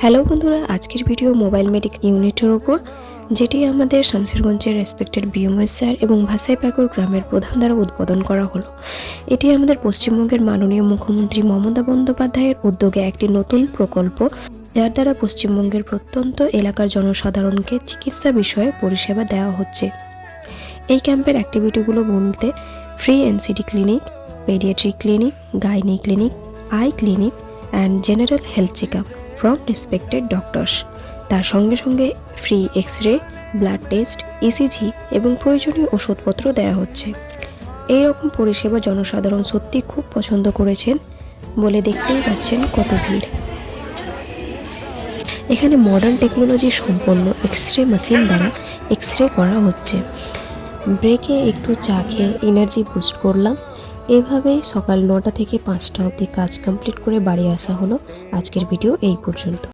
Hello বন্ধুরা, আজকের video mobile medical ইউনিটের উপর, যেটি আমাদের শামসেরগঞ্জের রেসপেক্টেড বিএমএস স্যার এবং ভাসাইপাকুর গ্রামের প্রধান দ্বারা উদ্বোধন করা হলো। এটি আমাদের পশ্চিমবঙ্গের মাননীয় মুখ্যমন্ত্রী মমতা বন্দ্যোপাধ্যায়ের উদ্যোগে একটি নতুন প্রকল্প, যার দ্বারা পশ্চিমবঙ্গের প্রত্যন্ত এলাকার জনসাধারণকে চিকিৎসা বিষয়ে পরিষেবা দেওয়া হচ্ছে। এই ক্যাম্পের অ্যাক্টিভিটিগুলো বলতে free NCD clinic, paediatric clinic, gynae clinic, eye clinic and general health checkup from respected doctors. তার সঙ্গে সঙ্গে free x ray, blood test, ECG এবং প্রয়োজনীয় ওষুধপত্র দেওয়া হচ্ছে। এই রকম পরিষেবা জনসাধারণ সত্যি খুব পছন্দ করেছেন বলে দেখতেই পাচ্ছেন কত ভিড়। এখানে মডার্ন টেকনোলজি সম্পন্ন এক্স-রে মেশিন দ্বারা এক্স-রে করা হচ্ছে। ব্রেকে একটু চা খেয়ে এনার্জি বুস্ট করলাম। এভাবেই সকাল 9টা থেকে 5টা অবধি কাজ কমপ্লিট করে বাড়ি আসা হলো। আজকের ভিডিও এই পর্যন্ত।